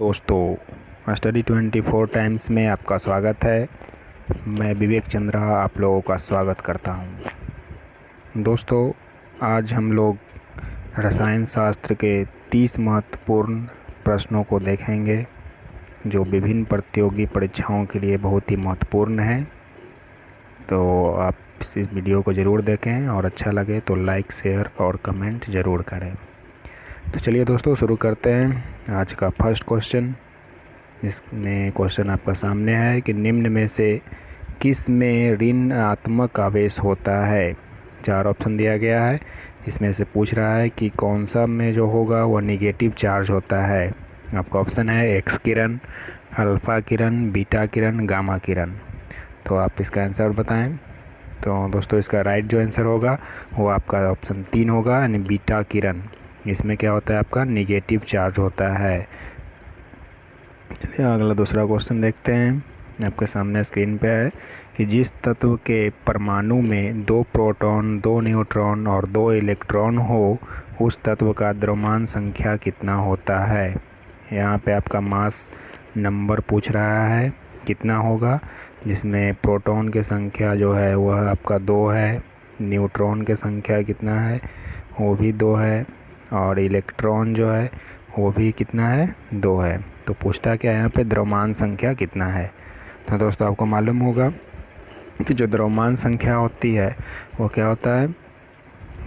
दोस्तों, study 24 times में आपका स्वागत है। मैं विवेक चंद्रा आप लोगों का स्वागत करता हूं। दोस्तों, आज हम लोग रसायन शास्त्र के 30 महत्वपूर्ण प्रश्नों को देखेंगे जो विभिन्न प्रतियोगी परीक्षाओं के लिए बहुत ही महत्वपूर्ण हैं। तो आप इस वीडियो को ज़रूर देखें और अच्छा लगे तो लाइक, शेयर और कमेंट ज़रूर करें। तो चलिए दोस्तों, शुरू करते हैं आज का फर्स्ट क्वेश्चन। इसमें क्वेश्चन आपका सामने है कि निम्न में से किस में ऋणात्मक आवेश होता है। 4 ऑप्शन दिया गया है। इसमें से पूछ रहा है कि कौन सा में जो होगा वह निगेटिव चार्ज होता है। आपका ऑप्शन है एक्स किरण, अल्फ़ा किरण, बीटा किरण, गामा किरण। तो आप इसका आंसर बताएं। तो दोस्तों, इसका राइट जो आंसर होगा वो आपका ऑप्शन 3 होगा, यानी बीटा किरण। इसमें क्या होता है, आपका निगेटिव चार्ज होता है। चलिए अगला दूसरा क्वेश्चन देखते हैं। आपके सामने स्क्रीन पे है कि जिस तत्व के परमाणु में 2 प्रोटॉन, 2 न्यूट्रॉन और 2 इलेक्ट्रॉन हो उस तत्व का द्रव्यमान संख्या कितना होता है। यहाँ पे आपका मास नंबर पूछ रहा है कितना होगा, जिसमें प्रोटॉन की संख्या जो है वह आपका 2 है, न्यूट्रॉन की संख्या कितना है वो भी 2 है, और इलेक्ट्रॉन जो है वो भी कितना है, 2 है। तो पूछता क्या है यहाँ पे, द्रव्यमान संख्या कितना है। तो दोस्तों, आपको मालूम होगा कि जो द्रव्यमान संख्या होती है वो क्या होता है,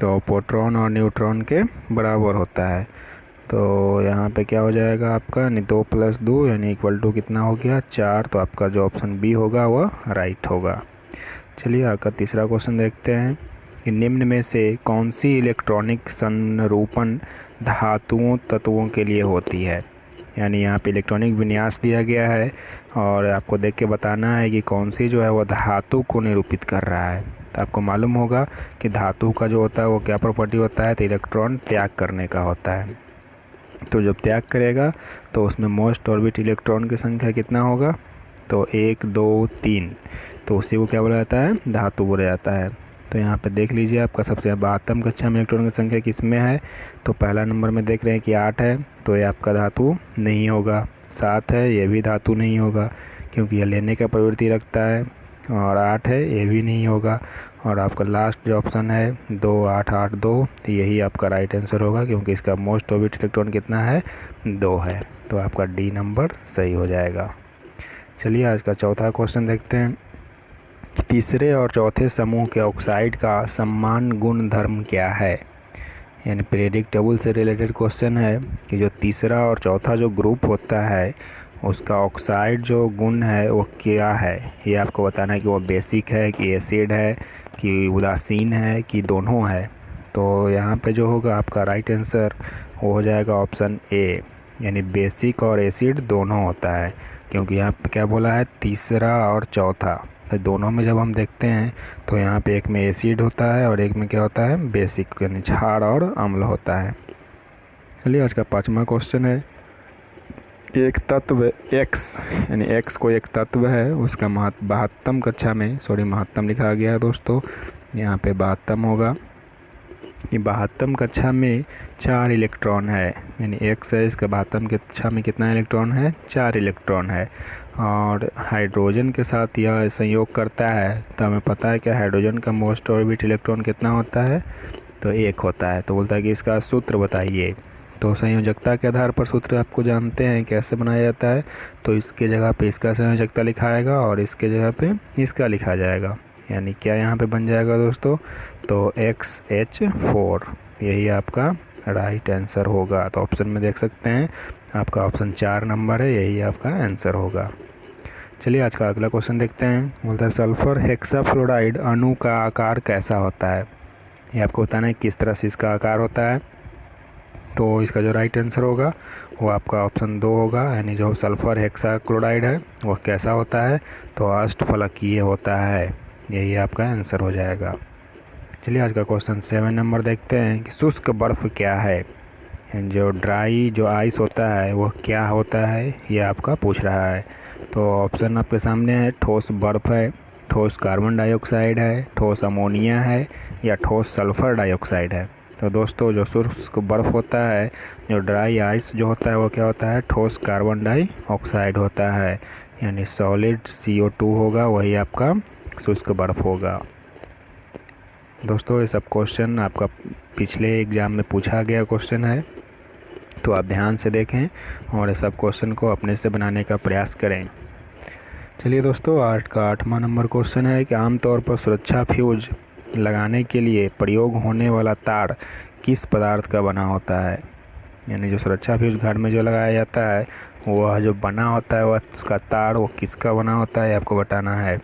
तो प्रोटॉन और न्यूट्रॉन के बराबर होता है। तो यहाँ पे क्या हो जाएगा आपका, यानी 2 + 2 यानी इक्वल टू कितना हो गया, 4। तो आपका जो ऑप्शन बी होगा वह राइट होगा। चलिए आपका तीसरा क्वेश्चन देखते हैं कि निम्न में से कौन सी इलेक्ट्रॉनिक संरूपण धातुओं तत्वों के लिए होती है। यानी यहाँ पे इलेक्ट्रॉनिक विन्यास दिया गया है और आपको देख के बताना है कि कौन सी जो है वो धातु को निरूपित कर रहा है। तो आपको मालूम होगा कि धातु का जो होता है वो क्या प्रॉपर्टी होता है, तो इलेक्ट्रॉन त्याग करने का होता है। तो जब त्याग करेगा तो उसमें मोस्ट ऑर्बिट इलेक्ट्रॉन की संख्या कितना होगा, तो 1, 2, 3। तो उसी को क्या बोला जाता है, धातु बोला जाता है। तो यहाँ पे देख लीजिए, आपका सबसे 72 कक्षा में इलेक्ट्रॉन की संख्या किस में है। तो पहला नंबर में देख रहे हैं कि 8 है, तो ये आपका धातु नहीं होगा। 7 है, ये भी धातु नहीं होगा क्योंकि यह लेने का प्रवृत्ति रखता है। और 8 है, ये भी नहीं होगा। और आपका लास्ट जो ऑप्शन है 2, 8, 8, 2, तो यही आपका राइट आंसर होगा क्योंकि इसका मोस्ट ऑर्बिट इलेक्ट्रॉन कितना है, 2 है। तो आपका डी नंबर सही हो जाएगा। चलिए आज का चौथा क्वेश्चन देखते हैं। तीसरे और चौथे समूह के ऑक्साइड का समान गुण धर्म क्या है। यानी पीरियोडिक टेबल से रिलेटेड क्वेश्चन है कि जो तीसरा और चौथा जो ग्रुप होता है उसका ऑक्साइड जो गुण है वो क्या है। ये आपको बताना है कि वो बेसिक है, कि एसिड है, कि उदासीन है, कि दोनों है। तो यहाँ पे जो होगा आपका राइट आंसर वो हो जाएगा ऑप्शन ए, यानी बेसिक और एसिड दोनों होता है। क्योंकि यहाँ पे क्या बोला है, तीसरा और चौथा, तो दोनों में जब हम देखते हैं तो यहाँ पे एक में एसिड होता है और एक में क्या होता है, बेसिक यानी क्षार और अम्ल होता है। चलिए आज का पांचवा क्वेश्चन है, एक तत्व x, यानी x को एक तत्व है, उसका महत्तम कक्षा में, महत्तम लिखा गया है दोस्तों, यहाँ पे 72 होगा कि 72 कक्षा में 4 इलेक्ट्रॉन है। यानी x है, इसका 72 कक्षा में कितना इलेक्ट्रॉन है, 4 इलेक्ट्रॉन है। और हाइड्रोजन के साथ यह संयोग करता है, तो हमें पता है कि हाइड्रोजन का मोस्ट ऑर्बिट इलेक्ट्रॉन कितना होता है, तो 1 होता है। तो बोलता है कि इसका सूत्र बताइए। तो संयोजकता के आधार पर सूत्र आपको जानते हैं कैसे बनाया जाता है। तो इसके जगह पे इसका संयोजकता लिखा आएगा और इसके जगह पे इसका लिखा जाएगा। यानी क्या यहाँ पे बन जाएगा दोस्तों, तो XH4, यही आपका राइट आंसर होगा। तो ऑप्शन में देख सकते हैं आपका ऑप्शन 4 नंबर है, यही आपका आंसर होगा। चलिए आज का अगला क्वेश्चन देखते हैं। बोलता है सल्फर हेक्साफ्लोराइड अणु का आकार कैसा होता है। ये आपको बताना है किस तरह से इसका आकार होता है। तो इसका जो राइट आंसर होगा वो आपका ऑप्शन 2 होगा, यानी जो सल्फर हेक्साक्लोराइड है वह कैसा होता है, तो अष्टफलकीय होता है, यही आपका आंसर हो जाएगा। चलिए आज का क्वेश्चन 7 नंबर देखते हैं कि शुष्क बर्फ़ क्या है। जो ड्राई जो आइस होता है वह क्या होता है, ये आपका पूछ रहा है। तो ऑप्शन आपके सामने है, ठोस बर्फ़ है, ठोस कार्बन डाइऑक्साइड है, ठोस अमोनिया है, या ठोस सल्फ़र डाइऑक्साइड है। तो दोस्तों जो शुष्क बर्फ़ होता है, जो ड्राई आइस जो होता है वो क्या होता है, ठोस कार्बन डाइऑक्साइड होता है, यानी सॉलिड CO2 होगा, वही आपका शुष्क बर्फ़ होगा। दोस्तों ये सब क्वेश्चन आपका पिछले एग्ज़ाम में पूछा गया क्वेश्चन है, तो आप ध्यान से देखें और ये सब क्वेश्चन को अपने से बनाने का प्रयास करें। चलिए दोस्तों, आज का 8वां नंबर क्वेश्चन है कि आमतौर पर सुरक्षा फ्यूज लगाने के लिए प्रयोग होने वाला तार किस पदार्थ का बना होता है। यानी जो सुरक्षा फ्यूज घर में जो लगाया जाता है वह जो बना होता है वह उसका तार वो किसका बना होता है आपको बताना है।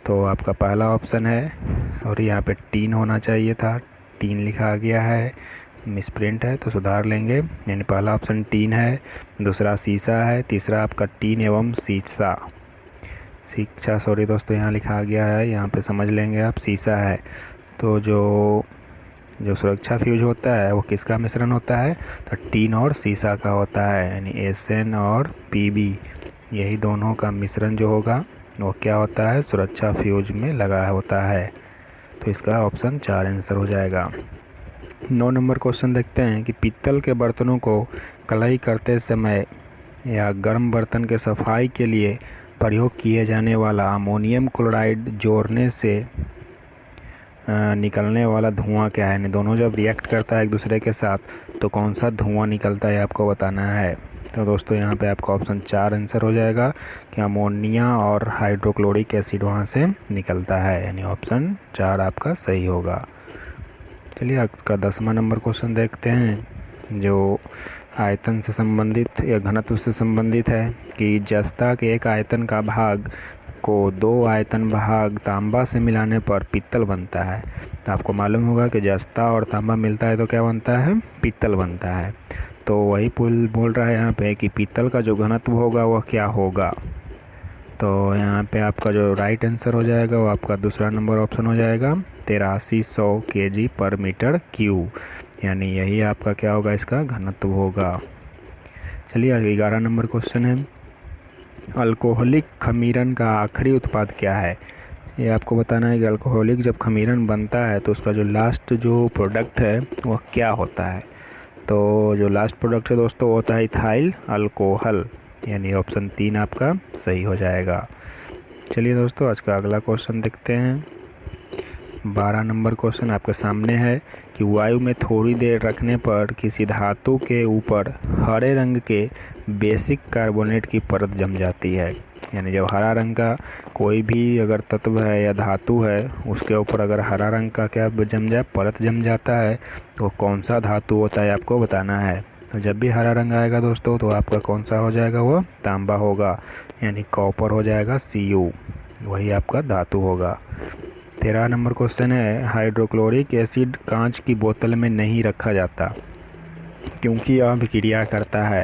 तो आपका पहला ऑप्शन है, सॉरी यहाँ पे टीन होना चाहिए था, टीन लिखा गया है, मिसप्रिंट है तो सुधार लेंगे। यानी पहला ऑप्शन टीन है, दूसरा शीशा है, तीसरा आपका टीन एवं शिक्षा सॉरी दोस्तों यहाँ लिखा गया है, यहाँ पे समझ लेंगे आप, शीशा है। तो जो सुरक्षा फ्यूज होता है वो किसका मिश्रण होता है, तो टीन और शीशा का होता है, यानी SN और PB यही दोनों का मिश्रण जो होगा वो क्या होता है, सुरक्षा फ्यूज में लगा होता है। तो इसका ऑप्शन 4 आंसर हो जाएगा। 9 नंबर क्वेश्चन देखते हैं कि पीतल के बर्तनों को कलाई करते समय या गर्म बर्तन के सफाई के लिए प्रयोग किए जाने वाला अमोनियम क्लोराइड जोड़ने से निकलने वाला धुआं क्या है। यानी दोनों जब रिएक्ट करता है एक दूसरे के साथ तो कौन सा धुआं निकलता है आपको बताना है। तो दोस्तों यहाँ पे आपका ऑप्शन 4 आंसर हो जाएगा कि अमोनिया और हाइड्रोक्लोरिक एसिड वहाँ से निकलता है, यानी ऑप्शन 4 आपका सही होगा। चलिए आज का 10वां नंबर क्वेश्चन देखते हैं जो आयतन से संबंधित या घनत्व से संबंधित है कि जस्ता के एक आयतन का भाग को 2 आयतन भाग तांबा से मिलाने पर पीतल बनता है। तो आपको मालूम होगा कि जस्ता और तांबा मिलता है तो क्या बनता है, पीतल बनता है। तो वही बोल रहा है यहाँ पे कि पीतल का जो घनत्व होगा वह क्या होगा। तो यहाँ पे आपका जो राइट आंसर हो जाएगा वो आपका दूसरा नंबर ऑप्शन हो जाएगा 8300 kg/m³, यानी यही आपका क्या होगा, इसका घनत्व होगा। चलिए आगे 11 नंबर क्वेश्चन है, अल्कोहलिक खमीरन का आखिरी उत्पाद क्या है। ये आपको बताना है कि अल्कोहलिक जब खमीरन बनता है तो उसका जो लास्ट जो प्रोडक्ट है वह क्या होता है। तो जो लास्ट प्रोडक्ट है दोस्तों वो होता है इथाइल अल्कोहल, यानी ऑप्शन 3 आपका सही हो जाएगा। चलिए दोस्तों आज का अगला क्वेश्चन देखते हैं। 12 नंबर क्वेश्चन आपके सामने है कि वायु में थोड़ी देर रखने पर किसी धातु के ऊपर हरे रंग के बेसिक कार्बोनेट की परत जम जाती है। यानी जब हरा रंग का कोई भी अगर तत्व है या धातु है उसके ऊपर अगर हरा रंग का क्या जम जाए, परत जम जाता है, तो कौन सा धातु होता है आपको बताना है। तो जब भी हरा रंग आएगा दोस्तों तो आपका कौन सा हो जाएगा, वो तांबा होगा, यानी कॉपर हो जाएगा Cu, वही आपका धातु होगा। 13 नंबर क्वेश्चन है, हाइड्रोक्लोरिक एसिड कांच की बोतल में नहीं रखा जाता क्योंकि यह अभिक्रिया करता है।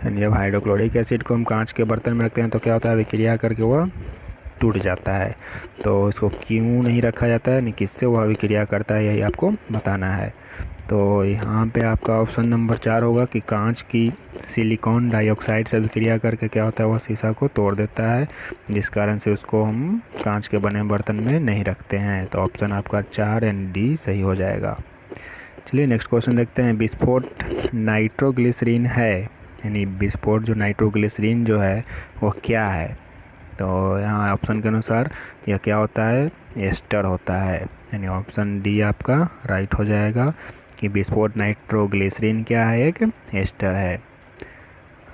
यानी जब हाइड्रोक्लोरिक एसिड को हम कांच के बर्तन में रखते हैं तो क्या होता है, अभिक्रिया करके वह टूट जाता है। तो इसको क्यों नहीं रखा जाता है, यानी किससे वह अभिक्रिया करता है, यही आपको बताना है। तो यहाँ पे आपका ऑप्शन नंबर 4 होगा कि कांच की सिलिकॉन डाइऑक्साइड से अभिक्रिया करके क्या होता है, वह शीशा को तोड़ देता है, जिस कारण से उसको हम कांच के बने बर्तन में नहीं रखते हैं। तो ऑप्शन आपका 4 एंड D सही हो जाएगा। चलिए नेक्स्ट क्वेश्चन देखते हैं, विस्फोट नाइट्रोग्लिसरीन है, यानी विस्फोट जो नाइट्रोग्लिसरीन जो है वो क्या है। तो यहाँ ऑप्शन के अनुसार यह क्या होता है, एस्टर होता है, यानी ऑप्शन D आपका राइट हो जाएगा कि विस्फोट नाइट्रोग्लिसरीन क्या है, एक एस्टर है।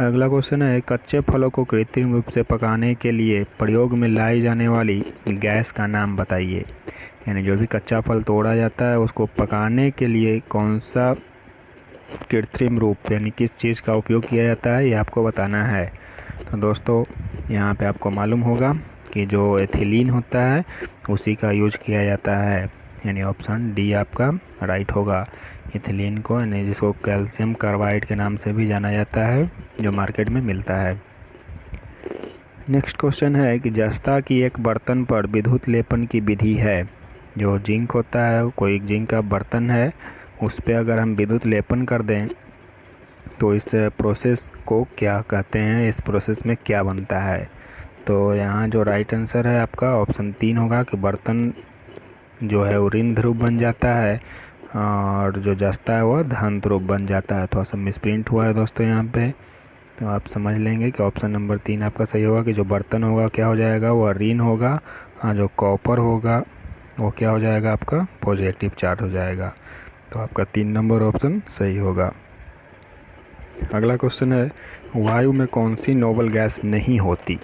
अगला क्वेश्चन है, कच्चे फलों को कृत्रिम रूप से पकाने के लिए प्रयोग में लाई जाने वाली गैस का नाम बताइए। यानी जो भी कच्चा फल तोड़ा जाता है उसको पकाने के लिए कौन सा कृत्रिम रूप यानी किस चीज़ का उपयोग किया जाता है, ये आपको बताना है। तो दोस्तों यहाँ पे आपको मालूम होगा कि जो एथिलीन होता है उसी का यूज किया जाता है, यानी ऑप्शन D आपका राइट होगा। एथिलीन को, यानी जिसको कैल्शियम कार्बाइड के नाम से भी जाना जाता है, जो मार्केट में मिलता है। नेक्स्ट क्वेश्चन है कि जस्ता की एक बर्तन पर विद्युत लेपन की विधि है। जो जिंक होता है, कोई जिंक का बर्तन है उस पर अगर हम विद्युत लेपन कर दें तो इस प्रोसेस को क्या कहते हैं, इस प्रोसेस में क्या बनता है। तो यहाँ जो राइट आंसर है आपका ऑप्शन 3 होगा कि बर्तन जो है वो ऋण ध्रुव बन जाता है और जो जस्ता है वह धन ध्रुव बन जाता है। थोड़ा सा मिसप्रिंट हुआ है दोस्तों यहाँ पे, तो आप समझ लेंगे कि ऑप्शन नंबर 3 आपका सही होगा कि जो बर्तन होगा क्या हो जाएगा, वह ऋण होगा। हाँ, जो कॉपर होगा वो क्या हो जाएगा, आपका पॉजिटिव चार्ज हो जाएगा। तो आपका 3 नंबर ऑप्शन सही होगा। अगला क्वेश्चन है, वायु में कौन सी नोबल गैस नहीं होती।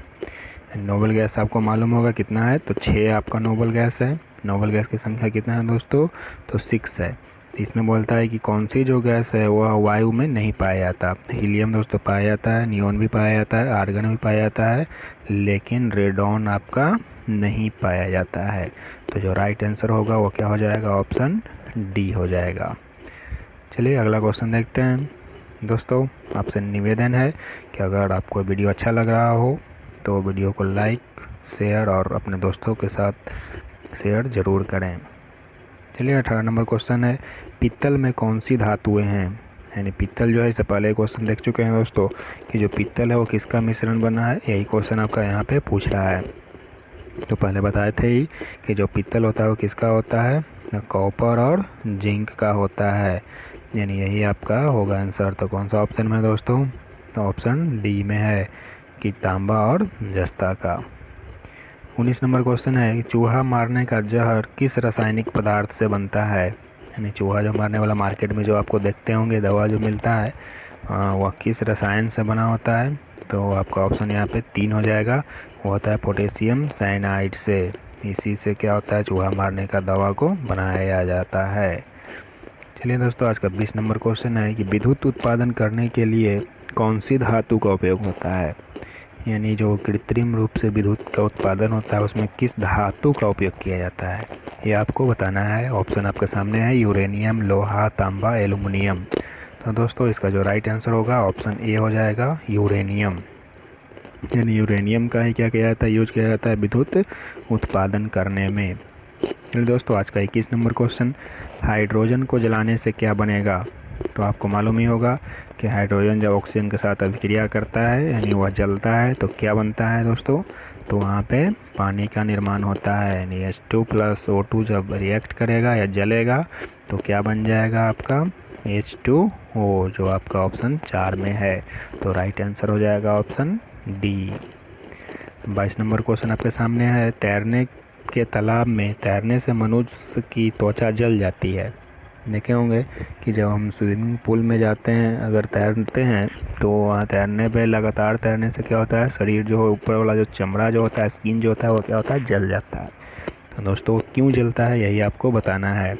नोबल गैस आपको मालूम होगा कितना है, तो 6 आपका नोबल गैस है। नोबल गैस की संख्या कितना है दोस्तों, तो 6 है। इसमें बोलता है कि कौन सी जो गैस है वह वायु में नहीं पाया जाता। हीलियम दोस्तों पाया जाता है, नियॉन भी पाया जाता है, आर्गन भी पाया जाता है, लेकिन रेडॉन आपका नहीं पाया जाता है। तो जो राइट आंसर होगा वो क्या हो जाएगा, ऑप्शन डी हो जाएगा। चलिए अगला क्वेश्चन देखते हैं। दोस्तों आपसे निवेदन है कि अगर आपको वीडियो अच्छा लग रहा हो तो वीडियो को लाइक, शेयर और अपने दोस्तों के साथ शेयर ज़रूर करें। चलिए 18 नंबर क्वेश्चन है, पीतल में कौन सी धातुएं हैं। यानी पीतल जो है, इससे पहले क्वेश्चन देख चुके हैं दोस्तों कि जो पीतल है वो किसका मिश्रण बना है। यही क्वेश्चन आपका यहाँ पे पूछ रहा है। तो पहले बताए थे ही कि जो पीतल होता है वो किसका होता है, कॉपर और जिंक का होता है। यानी यही आपका होगा आंसर। तो कौन सा ऑप्शन में दोस्तों, तो ऑप्शन डी में है कि तांबा और जस्ता का। 19 नंबर क्वेश्चन है, चूहा मारने का जहर किस रासायनिक पदार्थ से बनता है। यानी चूहा जो मारने वाला मार्केट में जो आपको देखते होंगे दवा जो मिलता है, वह किस रसायन से बना होता है। तो आपका ऑप्शन यहाँ पे 3 हो जाएगा, वो होता है पोटेशियम साइनाइड से। इसी से क्या होता है, चूहा मारने का दवा को बनाया जाता है। चलिए दोस्तों आज का 20 नंबर क्वेश्चन है कि विद्युत उत्पादन करने के लिए कौन सी धातु का उपयोग होता है। यानी जो कृत्रिम रूप से विद्युत का उत्पादन होता है उसमें किस धातु का उपयोग किया जाता है, ये आपको बताना है। ऑप्शन आपके सामने है, यूरेनियम, लोहा, तांबा, एल्युमिनियम। तो दोस्तों इसका जो राइट आंसर होगा ऑप्शन ए हो जाएगा, यूरेनियम। यानी यूरेनियम का ही क्या किया जाता है, यूज किया जाता है विद्युत उत्पादन करने में। चलिए दोस्तों आज का 21 नंबर क्वेश्चन, हाइड्रोजन को जलाने से क्या बनेगा। तो आपको मालूम ही होगा कि हाइड्रोजन जब ऑक्सीजन के साथ अभिक्रिया करता है यानी वह जलता है तो क्या बनता है दोस्तों, तो वहाँ पे पानी का निर्माण होता है। यानी H2 + O2 जब रिएक्ट करेगा या जलेगा तो क्या बन जाएगा आपका, H2O, जो आपका ऑप्शन 4 में है। तो राइट आंसर हो जाएगा ऑप्शन डी। 22 नंबर क्वेश्चन आपके सामने है, तैरने के तालाब में तैरने से मनुष्य की त्वचा जल जाती है। देखे होंगे कि जब हम स्विमिंग पूल में जाते हैं, अगर तैरते हैं तो वहाँ तैरने पे लगातार तैरने से क्या होता है, शरीर जो है ऊपर वाला जो चमड़ा जो होता है, स्किन जो होता है वो क्या होता है, जल जाता है। तो दोस्तों क्यों जलता है यही आपको बताना है।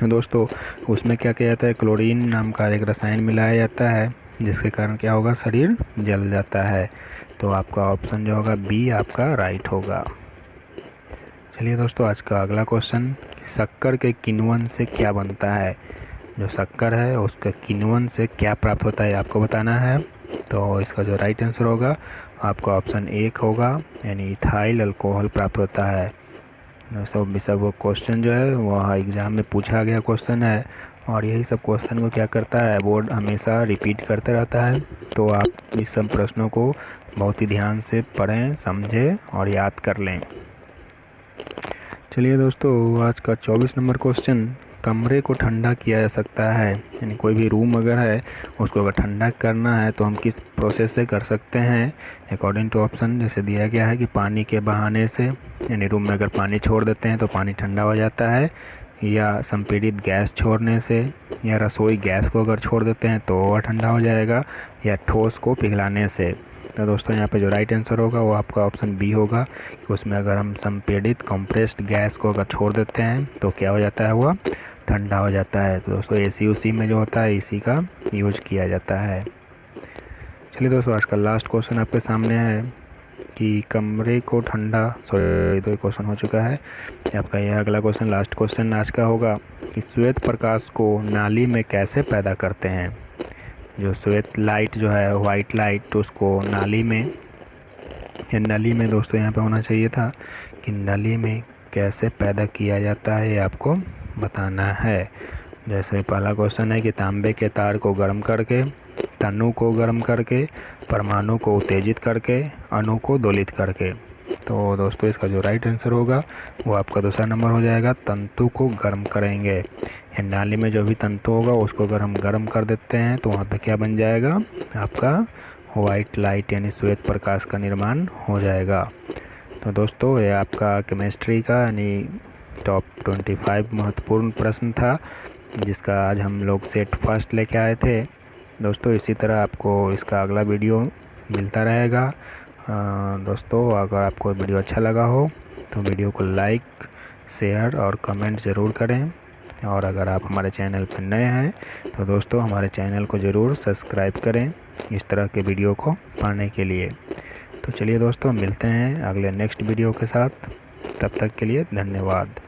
तो दोस्तों उसमें क्या किया जाता है, क्लोरीन नाम का एक रसायन मिलाया जाता है जिसके कारण क्या होगा, शरीर जल जाता है। तो आपका ऑप्शन जो होगा बी आपका राइट होगा। चलिए दोस्तों आज का अगला क्वेश्चन, शक्कर के किण्वन से क्या बनता है। जो शक्कर है उसका किण्वन से क्या प्राप्त होता है आपको बताना है। तो इसका जो राइट आंसर होगा आपका ऑप्शन 1 होगा, यानी इथाइल अल्कोहल प्राप्त होता है। सब क्वेश्चन जो है वह एग्ज़ाम में पूछा गया क्वेश्चन है और यही सब क्वेश्चन को क्या करता है, बोर्ड हमेशा रिपीट करते रहता है। तो आप इस सब प्रश्नों को बहुत ही ध्यान से पढ़ें, समझें और याद कर लें। चलिए दोस्तों आज का 24 नंबर क्वेश्चन, कमरे को ठंडा किया जा सकता है। यानी कोई भी रूम अगर है उसको अगर ठंडा करना है तो हम किस प्रोसेस से कर सकते हैं। अकॉर्डिंग टू ऑप्शन जैसे दिया गया है कि पानी के बहाने से, यानी रूम में अगर पानी छोड़ देते हैं तो पानी ठंडा हो जाता है, या संपीड़ित गैस छोड़ने से, या रसोई गैस को अगर छोड़ देते हैं तो वह ठंडा हो जाएगा, या ठोस को पिघलाने से। तो दोस्तों यहाँ पे जो राइट आंसर होगा वो आपका ऑप्शन बी होगा कि उसमें अगर हम संपीड़ित कंप्रेस्ड गैस को अगर छोड़ देते हैं तो क्या हो जाता है, वह ठंडा हो जाता है। तो दोस्तों एसी उसी में जो होता है इसी का यूज किया जाता है। चलिए दोस्तों आज का लास्ट क्वेश्चन आपके सामने है कि कमरे को ठंडा, सॉरी 2 क्वेश्चन हो चुका है आपका, यह अगला क्वेश्चन लास्ट क्वेश्चन आज का होगा कि श्वेत प्रकाश को नाली में कैसे पैदा करते हैं। जो श्वेत लाइट जो है, वाइट लाइट, तो उसको नाली में, या नली में दोस्तों यहाँ पे होना चाहिए था कि नली में कैसे पैदा किया जाता है ये आपको बताना है। जैसे पहला क्वेश्चन है कि तांबे के तार को गर्म करके, तनु को गर्म करके, परमाणु को उत्तेजित करके, अणु को दोलित करके। तो दोस्तों इसका जो राइट आंसर होगा वो आपका दूसरा नंबर हो जाएगा, तंतु को गर्म करेंगे। नाली में जो भी तंतु होगा उसको अगर हम गर्म कर देते हैं तो वहाँ पे क्या बन जाएगा, आपका वाइट लाइट यानी श्वेत प्रकाश का निर्माण हो जाएगा। तो दोस्तों ये आपका केमिस्ट्री का यानी टॉप 25 महत्वपूर्ण प्रश्न था, जिसका आज हम लोग सेट फर्स्ट लेके आए थे। दोस्तों इसी तरह आपको इसका अगला वीडियो मिलता रहेगा। दोस्तों अगर आपको वीडियो अच्छा लगा हो तो वीडियो को लाइक, शेयर और कमेंट ज़रूर करें। और अगर आप हमारे चैनल पर नए हैं तो दोस्तों हमारे चैनल को ज़रूर सब्सक्राइब करें इस तरह के वीडियो को पाने के लिए। तो चलिए दोस्तों मिलते हैं अगले नेक्स्ट वीडियो के साथ, तब तक के लिए धन्यवाद।